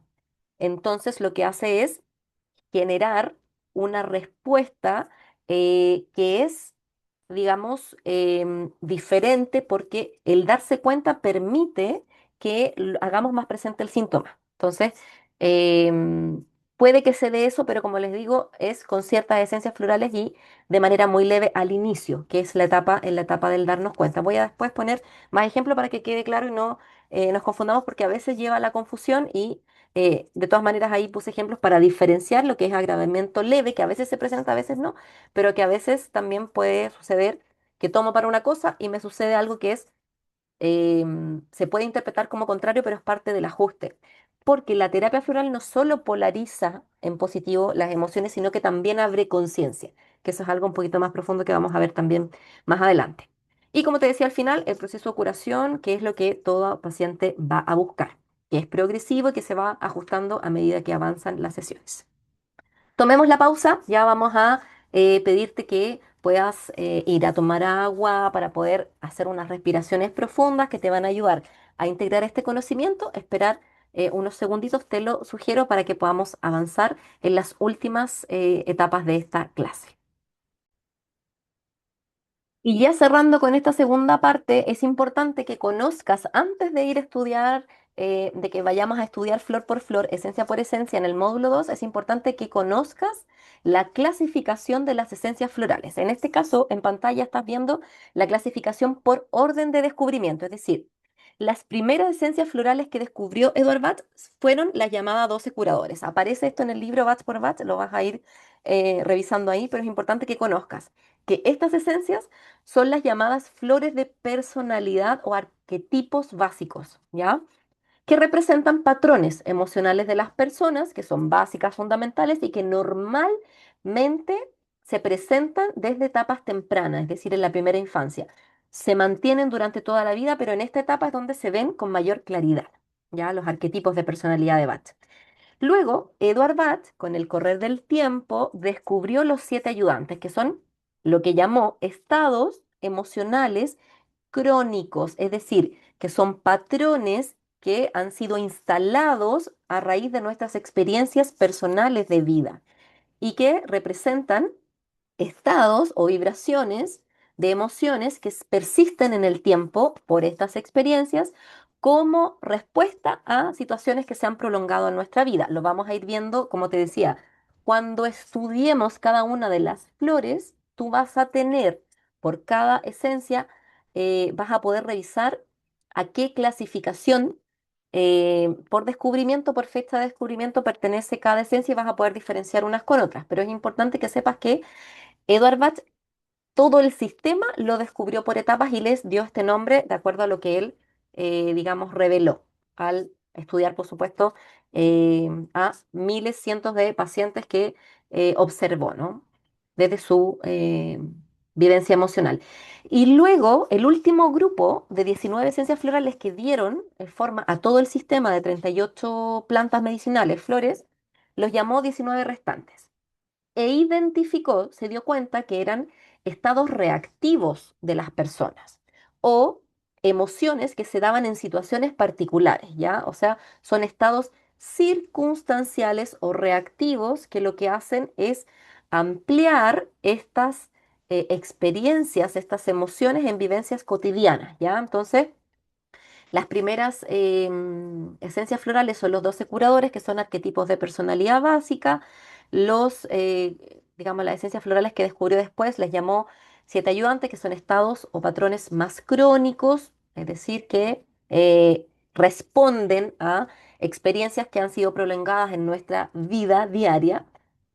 Entonces lo que hace es generar una respuesta que es, digamos, diferente porque el darse cuenta permite que hagamos más presente el síntoma. Entonces, puede que se dé eso, pero como les digo, es con ciertas esencias florales y de manera muy leve al inicio, que es en la etapa del darnos cuenta. Voy a después poner más ejemplos para que quede claro y no nos confundamos porque a veces lleva a la confusión y de todas maneras, ahí puse ejemplos para diferenciar lo que es agravamiento leve, que a veces se presenta, a veces no, pero que a veces también puede suceder que tomo para una cosa y me sucede algo que es, se puede interpretar como contrario, pero es parte del ajuste. Porque la terapia floral no solo polariza en positivo las emociones, sino que también abre conciencia, que eso es algo un poquito más profundo que vamos a ver también más adelante. Y como te decía al final, el proceso de curación, que es lo que todo paciente va a buscar, que es progresivo y que se va ajustando a medida que avanzan las sesiones. Tomemos la pausa, ya vamos a pedirte que puedas ir a tomar agua para poder hacer unas respiraciones profundas que te van a ayudar a integrar este conocimiento, esperar unos segunditos, te lo sugiero para que podamos avanzar en las últimas etapas de esta clase. Y ya cerrando con esta segunda parte, es importante que conozcas antes de ir a estudiar, de que vayamos a estudiar flor por flor, esencia por esencia en el módulo 2, es importante que conozcas la clasificación de las esencias florales. En este caso, en pantalla estás viendo la clasificación por orden de descubrimiento, es decir, las primeras esencias florales que descubrió Edward Bach fueron las llamadas 12 curadores. Aparece esto en el libro Bach por Bach, lo vas a ir revisando ahí, pero es importante que conozcas que estas esencias son las llamadas flores de personalidad o arquetipos básicos, ¿ya? Que representan patrones emocionales de las personas, que son básicas, fundamentales y que normalmente se presentan desde etapas tempranas, es decir, en la primera infancia. Se mantienen durante toda la vida, pero en esta etapa es donde se ven con mayor claridad, ¿ya? Los arquetipos de personalidad de Bach. Luego, Edward Bach, con el correr del tiempo, descubrió los 7 ayudantes, que son lo que llamó estados emocionales crónicos, es decir, que son patrones que han sido instalados a raíz de nuestras experiencias personales de vida y que representan estados o vibraciones de emociones que persisten en el tiempo por estas experiencias como respuesta a situaciones que se han prolongado en nuestra vida. Lo vamos a ir viendo, como te decía, cuando estudiemos cada una de las flores, tú vas a tener por cada esencia, vas a poder revisar a qué clasificación por descubrimiento, por fecha de descubrimiento pertenece cada esencia y vas a poder diferenciar unas con otras. Pero es importante que sepas que Edward Bach todo el sistema lo descubrió por etapas y les dio este nombre de acuerdo a lo que él, digamos, reveló al estudiar, por supuesto, a miles, cientos de pacientes que observó, ¿no? Desde su vivencia emocional. Y luego, el último grupo de 19 esencias florales que dieron forma a todo el sistema de 38 plantas medicinales, flores, los llamó 19 restantes e identificó, se dio cuenta que eran estados reactivos de las personas o emociones que se daban en situaciones particulares, ¿ya? O sea, son estados circunstanciales o reactivos que lo que hacen es ampliar estas experiencias, estas emociones en vivencias cotidianas, ¿ya? Entonces, las primeras esencias florales son los 12 curadores, que son arquetipos de personalidad básica. Digamos, las esencias florales que descubrió después les llamó 7 ayudantes, que son estados o patrones más crónicos, es decir, que responden a experiencias que han sido prolongadas en nuestra vida diaria.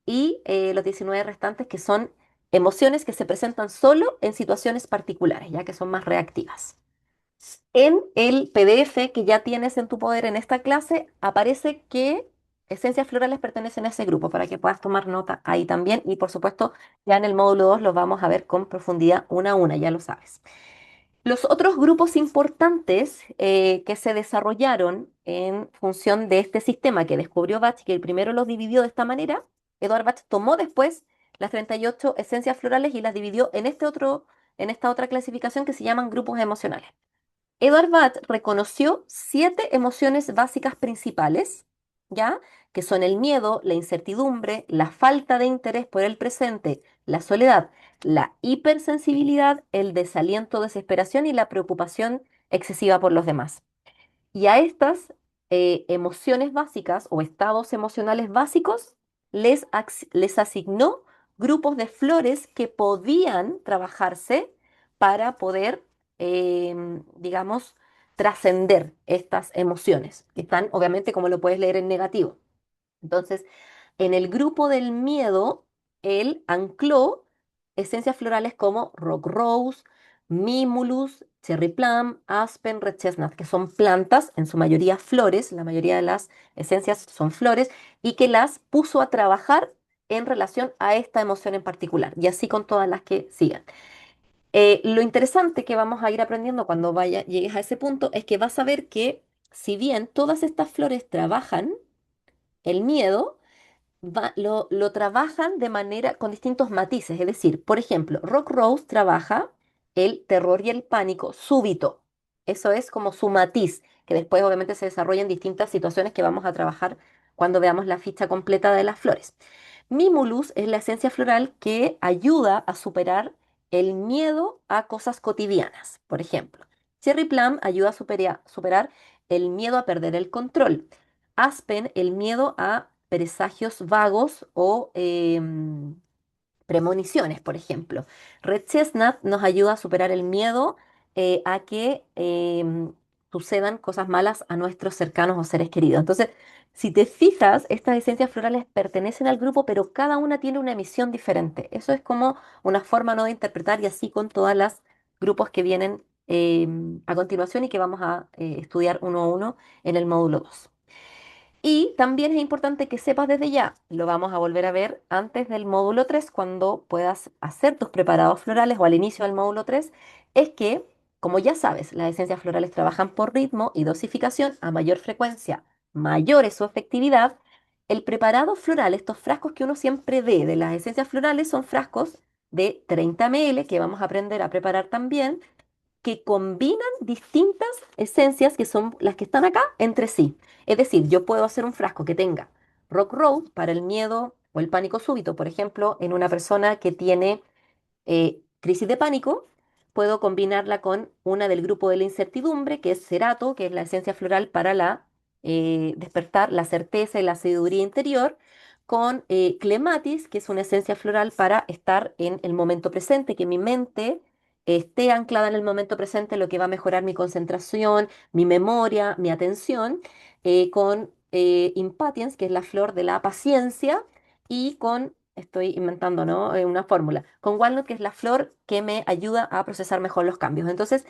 Y los 19 restantes, que son emociones que se presentan solo en situaciones particulares, ya que son más reactivas. En el PDF que ya tienes en tu poder en esta clase, aparece que esencias florales pertenecen a ese grupo para que puedas tomar nota ahí también. Y por supuesto, ya en el módulo 2 los vamos a ver con profundidad una a una, ya lo sabes. Los otros grupos importantes que se desarrollaron en función de este sistema que descubrió Bach, que el primero los dividió de esta manera, Edward Bach tomó después las 38 esencias florales y las dividió en en esta otra clasificación que se llaman grupos emocionales. Edward Bach reconoció 7 emociones básicas principales, ¿ya? Que son el miedo, la incertidumbre, la falta de interés por el presente, la soledad, la hipersensibilidad, el desaliento, desesperación y la preocupación excesiva por los demás. Y a estas emociones básicas o estados emocionales básicos les asignó grupos de flores que podían trabajarse para poder, digamos, trascender estas emociones, que están obviamente, como lo puedes leer, en negativo. Entonces, en el grupo del miedo, él ancló esencias florales como rock rose, mimulus, cherry plum, aspen, red chestnut, que son plantas, en su mayoría flores, la mayoría de las esencias son flores, y que las puso a trabajar en relación a esta emoción en particular, y así con todas las que sigan. Lo interesante que vamos a ir aprendiendo cuando llegues a ese punto es que vas a ver que si bien todas estas flores trabajan el miedo, lo trabajan de manera con distintos matices. Es decir, por ejemplo, Rock Rose trabaja el terror y el pánico súbito. Eso es como su matiz, que después obviamente se desarrolla en distintas situaciones que vamos a trabajar cuando veamos la ficha completa de las flores. Mimulus es la esencia floral que ayuda a superar el miedo a cosas cotidianas. Por ejemplo, Cherry Plum ayuda a superar el miedo a perder el control. Aspen, el miedo a presagios vagos o premoniciones, por ejemplo. Red Chestnut nos ayuda a superar el miedo a que sucedan cosas malas a nuestros cercanos o seres queridos. Entonces, si te fijas, estas esencias florales pertenecen al grupo, pero cada una tiene una emisión diferente. Eso es como una forma no de interpretar y así con todas las grupos que vienen a continuación y que vamos a estudiar uno a uno en el módulo 2. Y también es importante que sepas desde ya, lo vamos a volver a ver antes del módulo 3 cuando puedas hacer tus preparados florales o al inicio del módulo 3 es que, como ya sabes, las esencias florales trabajan por ritmo y dosificación a mayor frecuencia, mayor es su efectividad. El preparado floral, estos frascos que uno siempre ve de las esencias florales son frascos de 30 ml que vamos a aprender a preparar también que combinan distintas esencias que son las que están acá entre sí. Es decir, yo puedo hacer un frasco que tenga Rock Road para el miedo o el pánico súbito, por ejemplo, en una persona que tiene crisis de pánico, puedo combinarla con una del grupo de la incertidumbre, que es Cerato, que es la esencia floral para despertar la certeza y la sabiduría interior, con Clematis, que es una esencia floral para estar en el momento presente, que mi mente esté anclada en el momento presente, lo que va a mejorar mi concentración, mi memoria, mi atención, con Impatiens, que es la flor de la paciencia, y con estoy inventando, ¿no? Una fórmula. Con walnut, que es la flor que me ayuda a procesar mejor los cambios. Entonces,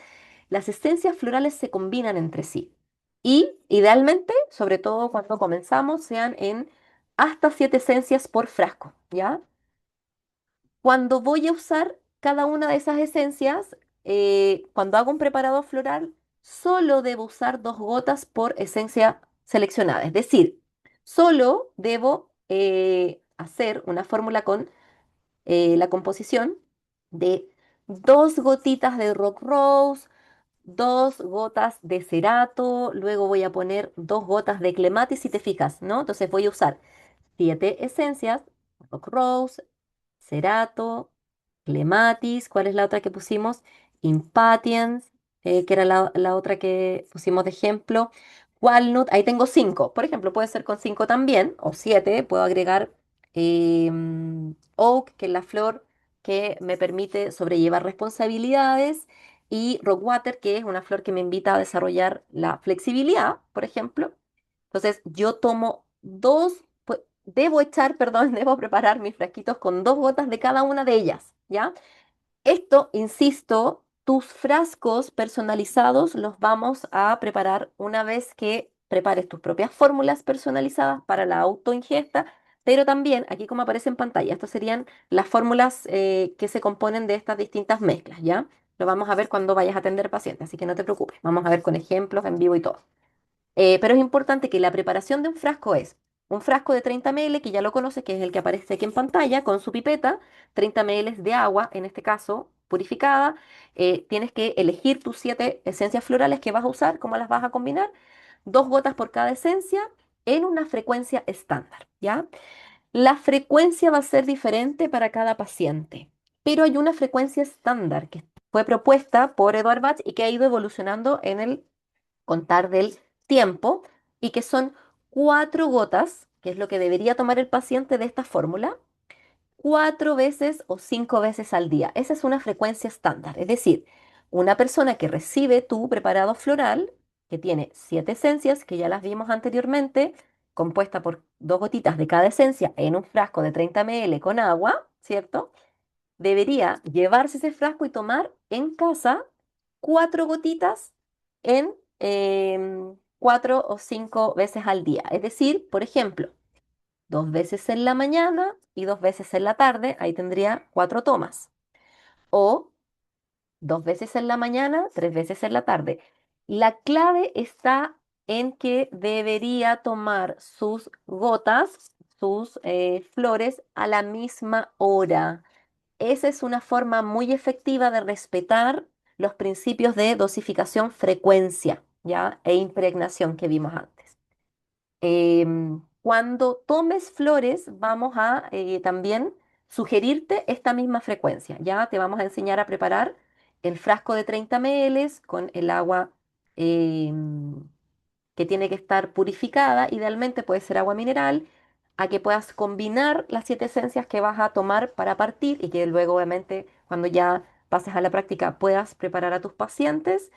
las esencias florales se combinan entre sí. Y idealmente, sobre todo cuando comenzamos, sean en hasta 7 esencias por frasco, ¿ya? Cuando voy a usar cada una de esas esencias, cuando hago un preparado floral, solo debo usar 2 gotas por esencia seleccionada. Es decir, solo debo hacer una fórmula con la composición de 2 gotitas de Rock Rose, 2 gotas de Cerato, luego voy a poner 2 gotas de Clematis, si te fijas, ¿no? Entonces voy a usar 7 esencias, Rock Rose, Cerato, Clematis, ¿cuál es la otra que pusimos? Impatiens, que era la otra que pusimos de ejemplo. Walnut, ahí tengo 5. Por ejemplo, puede ser con 5 también, o 7. Puedo agregar Oak, que es la flor que me permite sobrellevar responsabilidades, y Rockwater, que es una flor que me invita a desarrollar la flexibilidad, por ejemplo. Entonces, yo tomo debo echar, perdón, debo preparar mis frasquitos con 2 gotas de cada una de ellas, ¿ya? Esto, insisto, tus frascos personalizados los vamos a preparar una vez que prepares tus propias fórmulas personalizadas para la autoingesta, pero también, aquí como aparece en pantalla, estas serían las fórmulas que se componen de estas distintas mezclas, ¿ya? lo vamos a ver cuando vayas a atender pacientes, así que no te preocupes, vamos a ver con ejemplos en vivo y todo. Pero es importante que la preparación de un frasco es un frasco de 30 ml, que ya lo conoces, que es el que aparece aquí en pantalla, con su pipeta, 30 ml de agua, en este caso purificada. Tienes que elegir tus 7 esencias florales que vas a usar, cómo las vas a combinar. 2 gotas por cada esencia en una frecuencia estándar, ¿ya? La frecuencia va a ser diferente para cada paciente, pero hay una frecuencia estándar que fue propuesta por Edward Bach y que ha ido evolucionando en el contar del tiempo y que son 4 gotas, que es lo que debería tomar el paciente de esta fórmula, 4 veces o 5 veces al día. Esa es una frecuencia estándar. Es decir, una persona que recibe tu preparado floral, que tiene 7 esencias, que ya las vimos anteriormente, compuesta por 2 gotitas de cada esencia en un frasco de 30 ml con agua, ¿cierto? Debería llevarse ese frasco y tomar en casa 4 gotitas en 4 o 5 veces al día. Es decir, por ejemplo, 2 veces en la mañana y 2 veces en la tarde, ahí tendría 4 tomas. O 2 veces en la mañana, 3 veces en la tarde. La clave está en que debería tomar sus gotas, sus flores a la misma hora. Esa es una forma muy efectiva de respetar los principios de dosificación, frecuencia, ¿ya? E impregnación que vimos antes. Cuando tomes flores, vamos a también sugerirte esta misma frecuencia. Ya te vamos a enseñar a preparar el frasco de 30 ml con el agua em, que tiene que estar purificada, idealmente puede ser agua mineral, a que puedas combinar las 7 esencias que vas a tomar para partir y que luego obviamente cuando ya pases a la práctica puedas preparar a tus pacientes.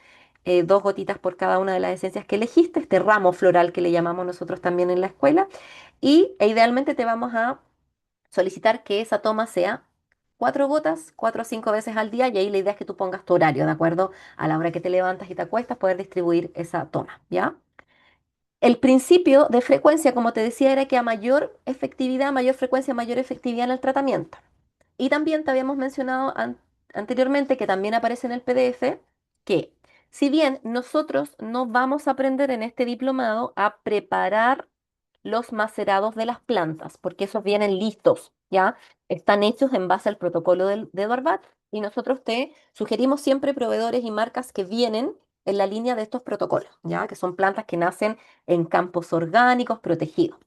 2 gotitas por cada una de las esencias que elegiste, este ramo floral que le llamamos nosotros también en la escuela, idealmente te vamos a solicitar que esa toma sea 4 gotas, 4 o 5 veces al día, y ahí la idea es que tú pongas tu horario, ¿de acuerdo? A la hora que te levantas y te acuestas, poder distribuir esa toma, ¿ya? El principio de frecuencia, como te decía, era que a mayor efectividad, mayor frecuencia, mayor efectividad en el tratamiento. Y también te habíamos mencionado anteriormente, que también aparece en el PDF, que si bien nosotros no vamos a aprender en este diplomado a preparar los macerados de las plantas, porque esos vienen listos, ¿ya? Están hechos en base al protocolo de Edward Bach, y nosotros te sugerimos siempre proveedores y marcas que vienen en la línea de estos protocolos, ¿ya? Que son plantas que nacen en campos orgánicos protegidos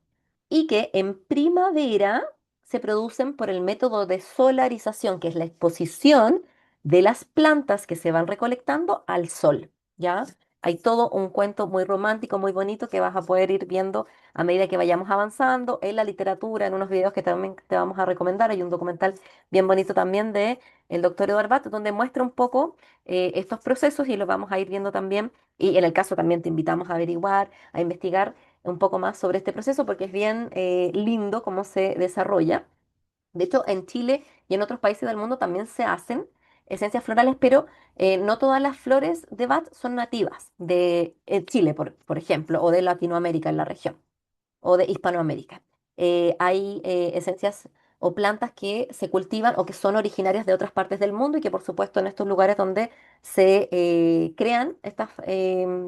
y que en primavera se producen por el método de solarización, que es la exposición de las plantas que se van recolectando al sol, ¿ya? Hay todo un cuento muy romántico, muy bonito que vas a poder ir viendo a medida que vayamos avanzando en la literatura, en unos videos que también te vamos a recomendar. Hay un documental bien bonito también de el doctor Eduard Bat, donde muestra un poco estos procesos y los vamos a ir viendo también. Y en el caso también te invitamos a averiguar, a investigar un poco más sobre este proceso porque es bien lindo cómo se desarrolla. De hecho, en Chile y en otros países del mundo también se hacen esencias florales, pero no todas las flores de Bach son nativas de Chile, por ejemplo, o de Latinoamérica en la región o de Hispanoamérica. Hay esencias o plantas que se cultivan o que son originarias de otras partes del mundo y que por supuesto en estos lugares donde se crean estos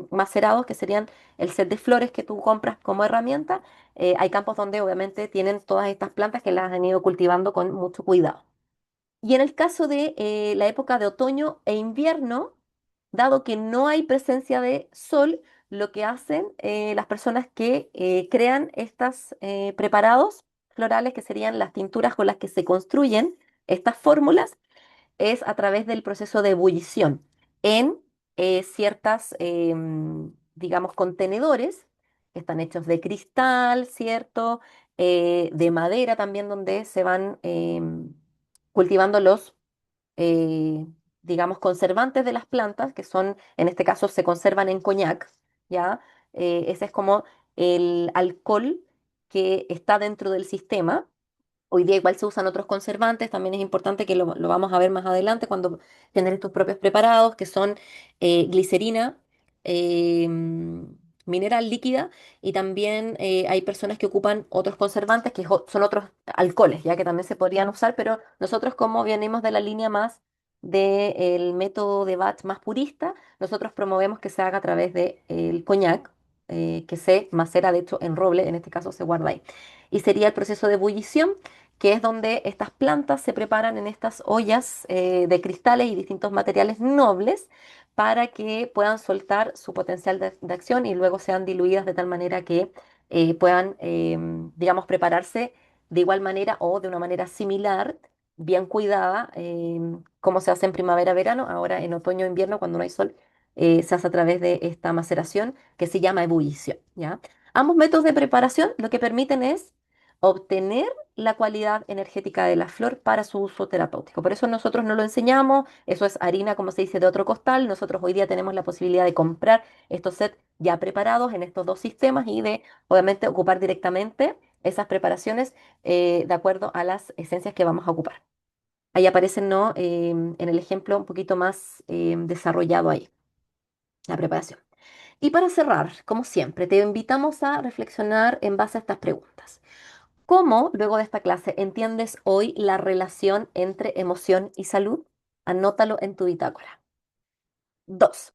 macerados, que serían el set de flores que tú compras como herramienta, hay campos donde obviamente tienen todas estas plantas que las han ido cultivando con mucho cuidado. Y en el caso de la época de otoño e invierno, dado que no hay presencia de sol, lo que hacen las personas que crean estos preparados florales, que serían las tinturas con las que se construyen estas fórmulas, es a través del proceso de ebullición en ciertas, digamos, contenedores que están hechos de cristal, ¿cierto? De madera también, donde se van cultivando los, eh, digamos, conservantes de las plantas, que son, en este caso, se conservan en coñac, ¿ya? Ese es como el alcohol que está dentro del sistema. Hoy día igual se usan otros conservantes, también es importante que lo vamos a ver más adelante cuando generes tus propios preparados, que son glicerina mineral líquida, y también hay personas que ocupan otros conservantes que son otros alcoholes, ya que también se podrían usar, pero nosotros como venimos de la línea más del método de batch más purista, nosotros promovemos que se haga a través del coñac, que se macera de hecho en roble, en este caso se guarda ahí. Y sería el proceso de ebullición, que es donde estas plantas se preparan en estas ollas de cristales y distintos materiales nobles para que puedan soltar su potencial de acción y luego sean diluidas de tal manera que puedan, digamos, prepararse de igual manera o de una manera similar, bien cuidada, como se hace en primavera-verano, ahora en otoño-invierno, cuando no hay sol, se hace a través de esta maceración que se llama ebullición, ¿ya? Ambos métodos de preparación lo que permiten es obtener la cualidad energética de la flor para su uso terapéutico. Por eso nosotros no lo enseñamos, eso es harina, como se dice, de otro costal. Nosotros hoy día tenemos la posibilidad de comprar estos sets ya preparados en estos dos sistemas y de, obviamente, ocupar directamente esas preparaciones de acuerdo a las esencias que vamos a ocupar. Ahí aparecen, ¿no? En el ejemplo un poquito más desarrollado ahí, la preparación. Y para cerrar, como siempre, te invitamos a reflexionar en base a estas preguntas. ¿Cómo, luego de esta clase, entiendes hoy la relación entre emoción y salud? Anótalo en tu bitácora. Dos,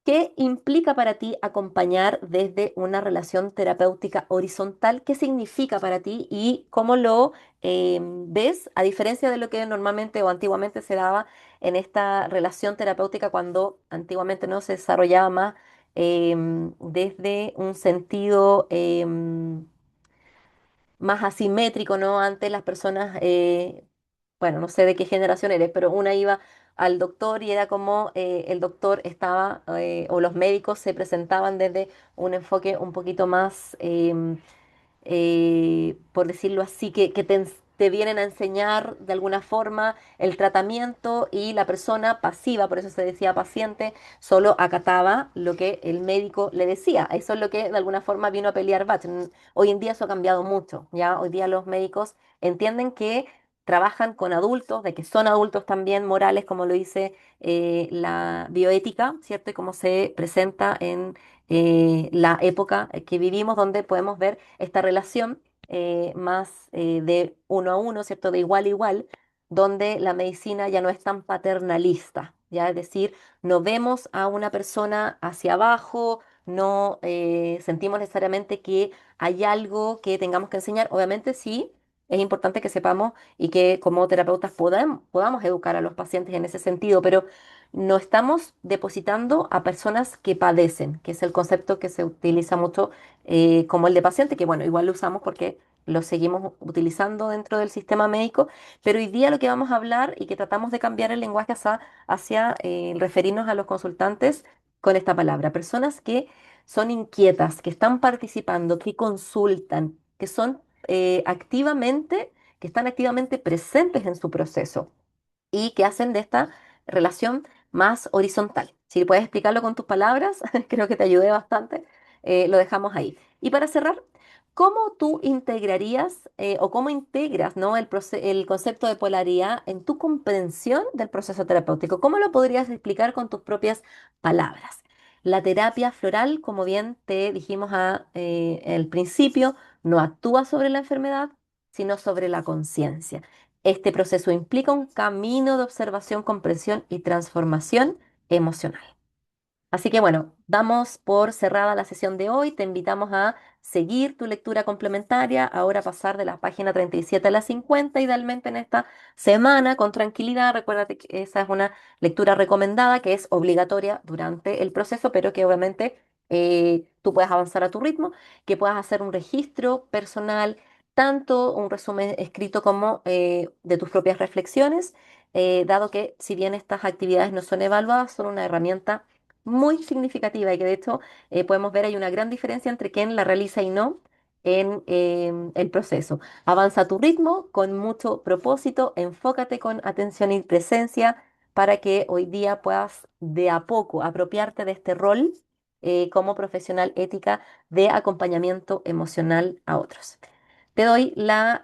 ¿qué implica para ti acompañar desde una relación terapéutica horizontal? ¿Qué significa para ti y cómo lo ves a diferencia de lo que normalmente o antiguamente se daba en esta relación terapéutica cuando antiguamente no se desarrollaba más desde un sentido más asimétrico, ¿no? Antes las personas, bueno, no sé de qué generación eres, pero una iba al doctor y era como el doctor estaba, o los médicos se presentaban desde un enfoque un poquito más por decirlo así, que te vienen a enseñar de alguna forma el tratamiento y la persona pasiva, por eso se decía paciente, solo acataba lo que el médico le decía. Eso es lo que de alguna forma vino a pelear Bach. Hoy en día eso ha cambiado mucho, ¿ya? Hoy día los médicos entienden que trabajan con adultos, de que son adultos también morales, como lo dice la bioética, ¿cierto? Y como se presenta en la época que vivimos, donde podemos ver esta relación más de uno a uno, ¿cierto? De igual a igual, donde la medicina ya no es tan paternalista, ¿ya? Es decir, no vemos a una persona hacia abajo, no sentimos necesariamente que hay algo que tengamos que enseñar. Obviamente sí, es importante que sepamos y que como terapeutas podamos educar a los pacientes en ese sentido, pero no estamos depositando a personas que padecen, que es el concepto que se utiliza mucho como el de paciente, que bueno, igual lo usamos porque lo seguimos utilizando dentro del sistema médico, pero hoy día lo que vamos a hablar y que tratamos de cambiar el lenguaje hacia referirnos a los consultantes con esta palabra, personas que son inquietas, que están participando, que consultan, que son que están activamente presentes en su proceso y que hacen de esta relación más horizontal. Si puedes explicarlo con tus palabras, creo que te ayudé bastante. Lo dejamos ahí. Y para cerrar, ¿cómo tú integrarías o cómo integras, ¿no? el concepto de polaridad en tu comprensión del proceso terapéutico? ¿Cómo lo podrías explicar con tus propias palabras? La terapia floral, como bien te dijimos al principio, no actúa sobre la enfermedad, sino sobre la conciencia. Este proceso implica un camino de observación, comprensión y transformación emocional. Así que bueno, damos por cerrada la sesión de hoy. Te invitamos a seguir tu lectura complementaria, ahora pasar de la página 37 a la 50, idealmente en esta semana, con tranquilidad. Recuérdate que esa es una lectura recomendada, que es obligatoria durante el proceso, pero que obviamente tú puedes avanzar a tu ritmo, que puedas hacer un registro personal, tanto un resumen escrito como de tus propias reflexiones, dado que si bien estas actividades no son evaluadas, son una herramienta muy significativa y que de hecho podemos ver hay una gran diferencia entre quien la realiza y no en el proceso. Avanza a tu ritmo con mucho propósito, enfócate con atención y presencia para que hoy día puedas de a poco apropiarte de este rol como profesional ética de acompañamiento emocional a otros. Te doy la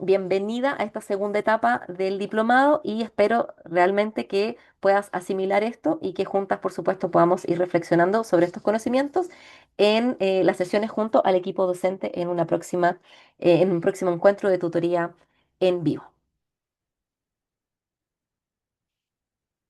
bienvenida a esta segunda etapa del diplomado y espero realmente que puedas asimilar esto y que juntas, por supuesto, podamos ir reflexionando sobre estos conocimientos en las sesiones junto al equipo docente en en un próximo encuentro de tutoría en vivo.